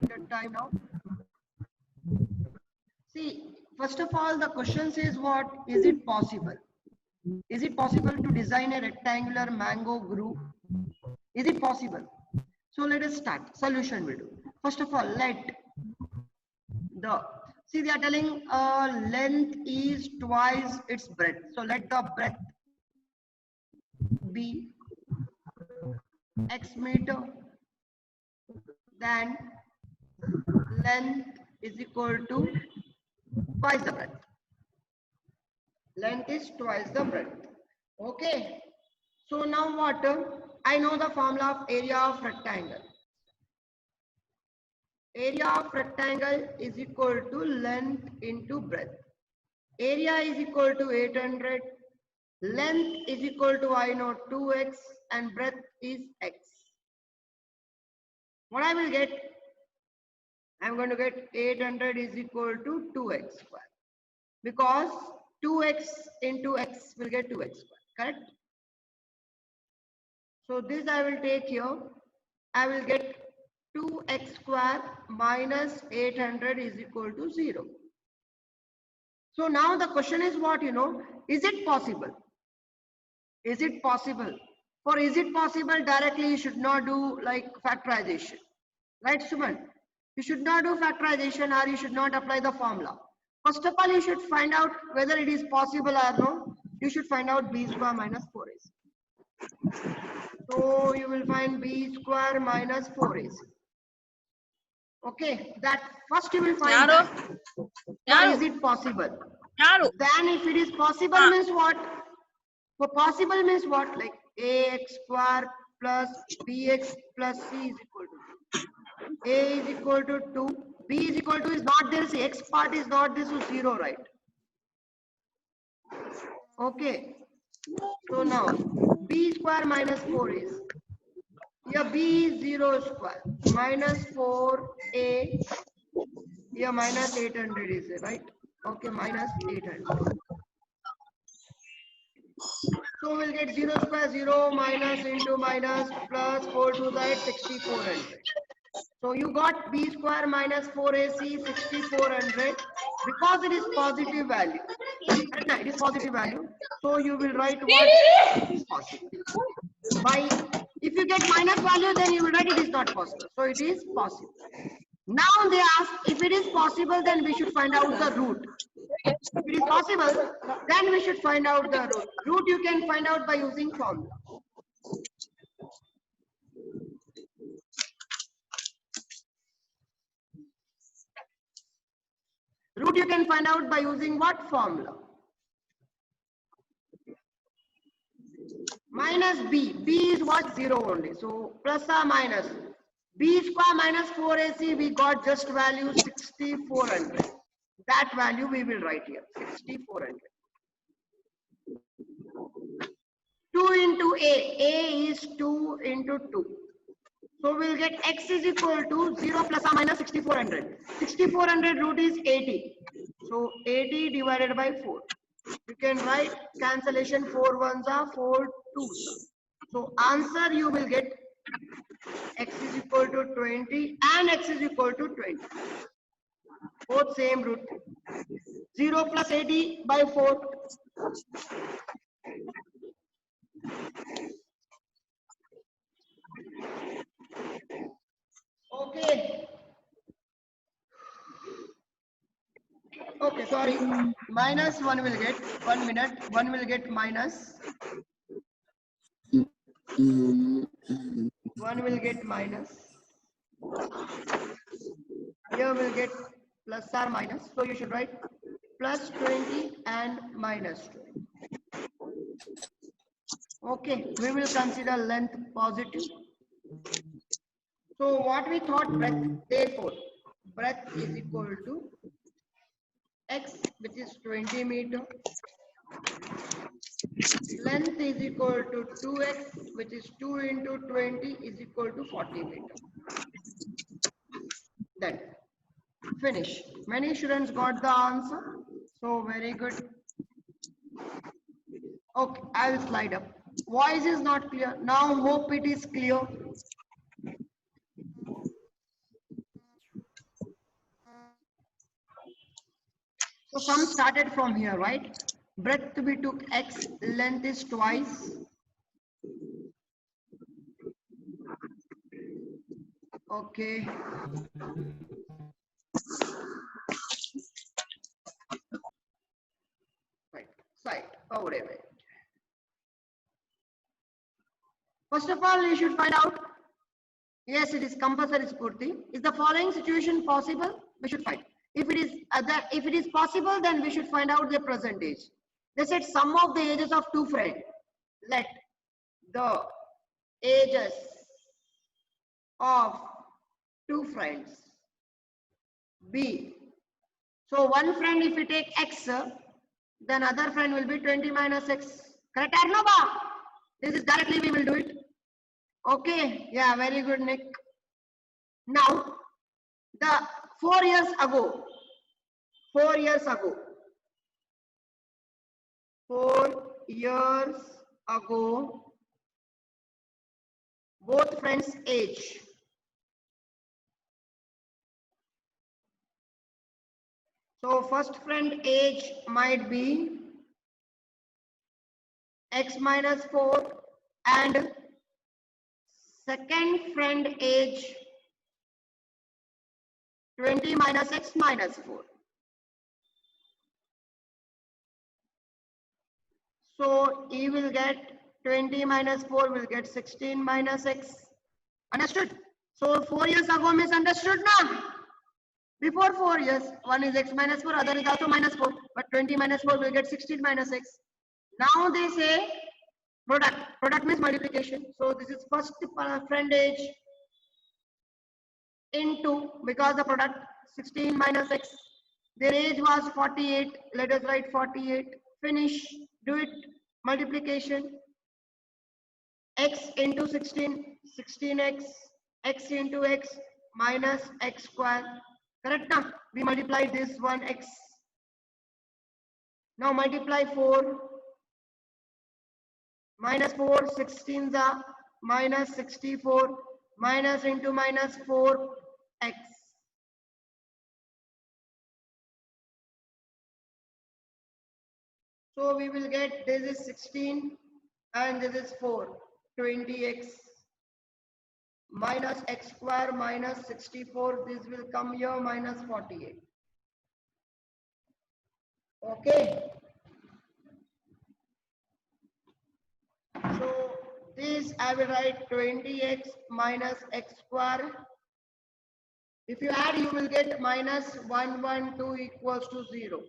The time now. See, first of all, the question says what? Is it possible? Is it possible to design a rectangular mango group? Is it possible? So let us start. Solution will do. First of all, let the, see they are telling length is twice its breadth. So let the breadth be x meter, then length is equal to twice the breadth. Length is twice the breadth. Okay. So now what? I know the formula of area of rectangle. Area of rectangle is equal to length into breadth. Area is equal to 800. Length is equal to I know 2x and breadth is x. What I will get? I'm going to get 800 is equal to 2x square. Because 2x into x will get 2x square. Correct? So this I will take here. I will get 2x square minus 800 is equal to 0. So now the question is what, is it possible? Is it possible? For is it possible directly you should not do like factorization. Right, Suman? You should not do factorization or you should not apply the formula. First of all, you should find out whether it is possible or no. You should find out b square minus 4ac. So you will find b square minus 4ac. Okay, that first you will find that. Now, is it possible? Then if it is possible means what? For possible means what? Like ax square plus bx plus c is equal to 2. A is equal to 2. B is equal to is not there. See, x part is not this, so 0, right? Okay. So now b square minus 4 is, here b is 0 square minus 4a, here minus 800 is it, right? Okay, minus 800. So we'll get 0 square 0 minus into minus plus 4 to the 6400. So you got b square minus 4ac 6400 because it is positive value. It is positive value. So you will write what is possible. By if you get minus value, then you will write it is not possible. So it is possible. Now they ask if it is possible, then we should find out the root. If it is possible, then we should find out the root. Root you can find out by using formula. Root you can find out by using what formula? Minus b. B is what? 0 only. So plus or minus. B square minus 4ac, we got just value 6400. That value we will write here, 6400. 2 into a is 2 into 2. So we'll get x is equal to 0 plus or minus 6400. 6400 root is 80. So 80 divided by 4. You can write cancellation 4 ones are 4 2s. So answer you will get x is equal to 20 and x is equal to 20. Both same root. 0 plus 80 by 4. Okay. Okay, sorry. Minus 1 will get 1 minute. 1 will get minus. 1 will get minus. Here will get plus or minus. So you should write plus 20 and minus 20. Okay, we will consider length positive. So what we thought breadth, therefore breadth is equal to x, which is 20 meter. Length is equal to 2x, which is 2 into 20 is equal to 40 meter. Then finish. Many students got the answer. So very good. Okay, I will slide up. Voice is not clear. Now hope it is clear. So sum started from here, right? Breadth we took x, length is twice. Okay. Right. Side. Oh, wait a minute. First of all, you should find out. Yes, it is compulsory Spurti. Is the following situation possible? We should find. If it is possible, then we should find out the present age. They said sum of the ages of two friends. Let the ages of two friends be. So one friend, if we take x, then other friend will be 20 minus x. Correct or no, ba? This is directly we will do it. Okay. Yeah, very good, Nick. Now, the 4 years ago, 4 years ago, 4 years ago, both friends' age. So first friend age might be x minus 4 and second friend age 20 minus x minus 4. So E will get 20 minus 4 will get 16 minus x. Understood? So 4 years ago means understood now. Before 4 years, one is x minus 4, other is also minus 4. But 20 minus 4 will get 16 minus x. Now they say product. Product means multiplication. So this is first friend age into, because the product 16 minus x. Their age was 48. Let us write 48. Finish. Do it. Multiplication. X into 16. 16x. X into x minus x square. Correct now? We multiply this one x. Now multiply 4. Minus 4. 16 are minus 64. Minus into minus 4 x. So we will get this is 16 and this is 4. 20x minus x square minus 64. This will come here minus 48. Okay. So this I will write 20x minus x square. If you add, you will get minus 112 equals to 0.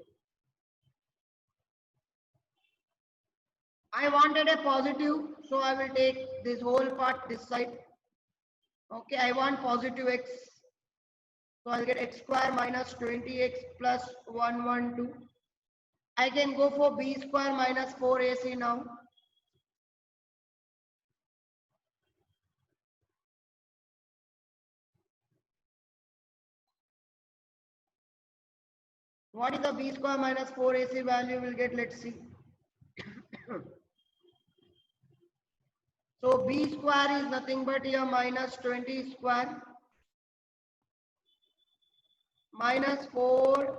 I wanted a positive, so I will take this whole part this side. Okay, I want positive x. So I'll get x square minus 20x plus 112. I can go for b square minus 4ac now. What is the b square minus 4ac value will get? Let's see. So b square is nothing but here minus 20 square minus 4ac.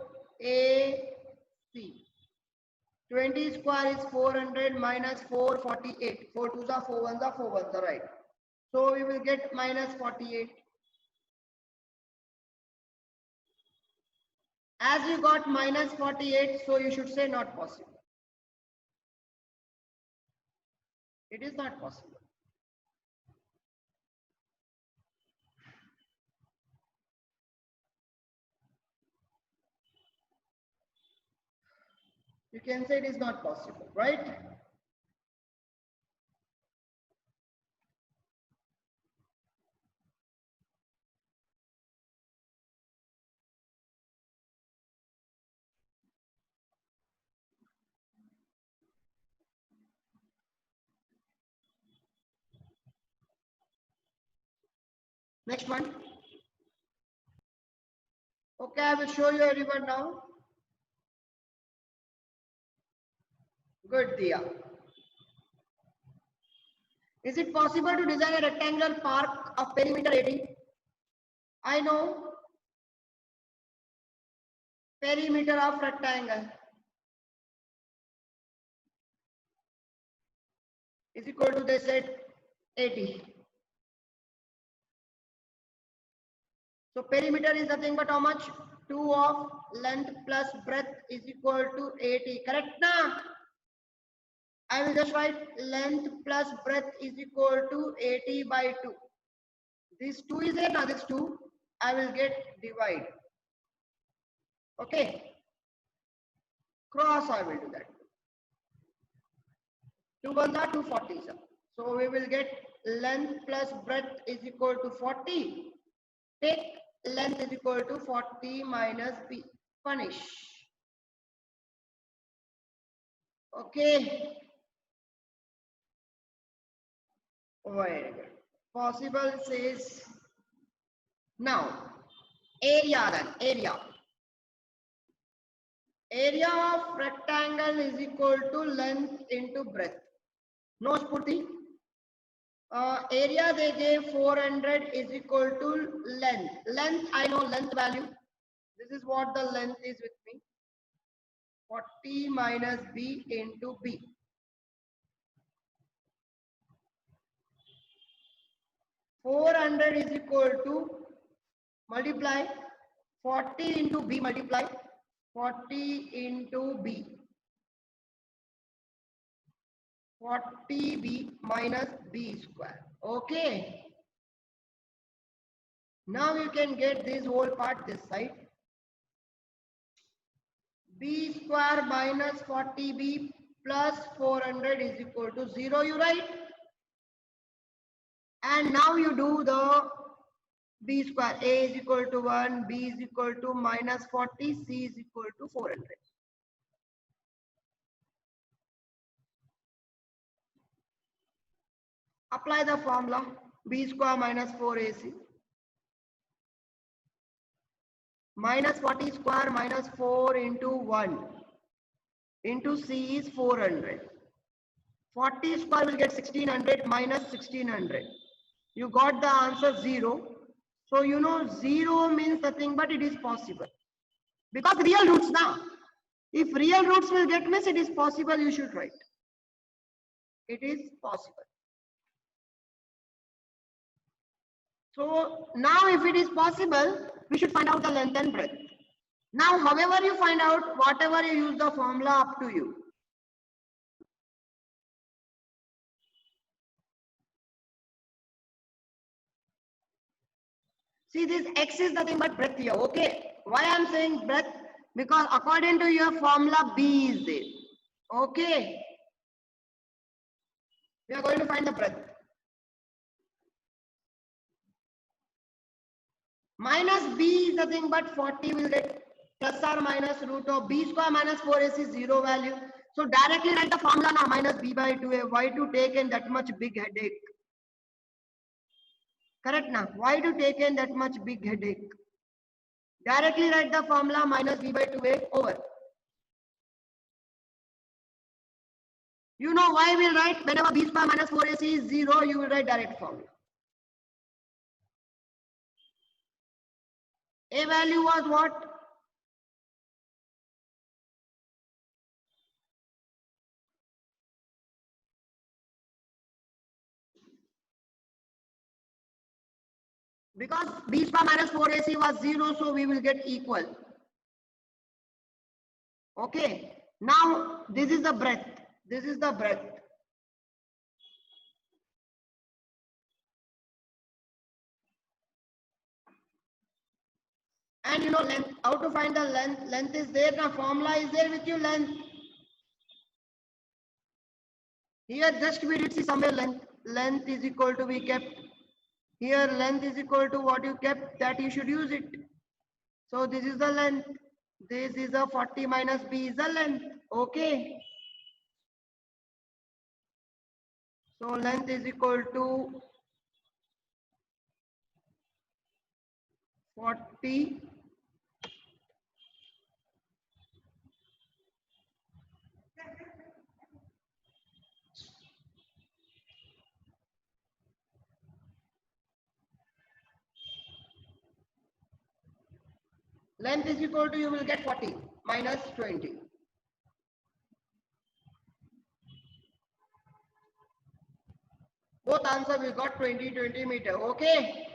20 square is 400 minus 448. 4 2s are 4 1s are 4 1s are right. So we will get minus 48. As you got minus 48, so you should say not possible. It is not possible. You can say it is not possible, right? Next one. Okay, I will show you everyone now. Good, Dia. Is it possible to design a rectangular park of perimeter 80? I know perimeter of rectangle is equal to, they said, 80. So perimeter is nothing but how much? 2 of length plus breadth is equal to 80. Correct now? I will just write length plus breadth is equal to 80 by 2. This 2 is there, now this 2 I will get divide. Okay. Cross I will do that. 2 ones are 240. So we will get length plus breadth is equal to 40. Take length is equal to 40 minus b. Finish. Okay. Very good. Possible says now area then area. Area of rectangle is equal to length into breadth. No Spurti. Area they gave 400 is equal to length. Length I know length value. This is what the length is with me. 40 minus b into b. $400 is equal to multiply 40 into b, multiply 40 into b. 40b minus b square. Okay. Now you can get this whole part this side. B square minus 40b plus 400 is equal to 0, you write. And now you do the b square. A is equal to 1, b is equal to minus 40, c is equal to 400. Apply the formula. B square minus 4ac minus 40 square minus 4 into 1 into c is 400. 40 square will get 1600 minus 1600. You got the answer 0. So you know 0 means nothing but it is possible. Because real roots now. If real roots will get missed, it is possible, you should write. It is possible. So now if it is possible, we should find out the length and breadth. Now however you find out, whatever you use the formula, up to you. See, this x is nothing but breadth here. Okay. Why I am saying breadth? Because according to your formula, b is there. Okay. We are going to find the breadth. Minus b is nothing but 40 will get plus or minus root of b square minus 4ac is 0 value. So directly write the formula now, minus b by 2a. Why to take in that much big headache? Correct now. Why to take in that much big headache? Directly write the formula minus b by 2a over. You know why we'll write whenever b square minus 4ac is 0, you will write direct formula. A value was what? Because b square minus 4ac was 0, so we will get equal. Okay. Now this is the breadth. This is the breadth. And you know length. How to find the length? Length is there. Now formula is there with you. Length. Here just we did see somewhere length. Length is equal to we kept. Here length is equal to what you kept. That you should use it. So this is the length. This is a 40 minus b is the length. Okay. So length is equal to 40 Length is equal to, you will get 40 minus 20. Both answer we got 20 meter. Okay.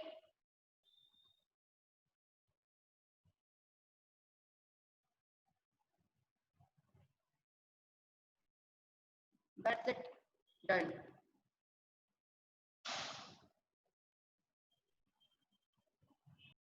That's it. Done.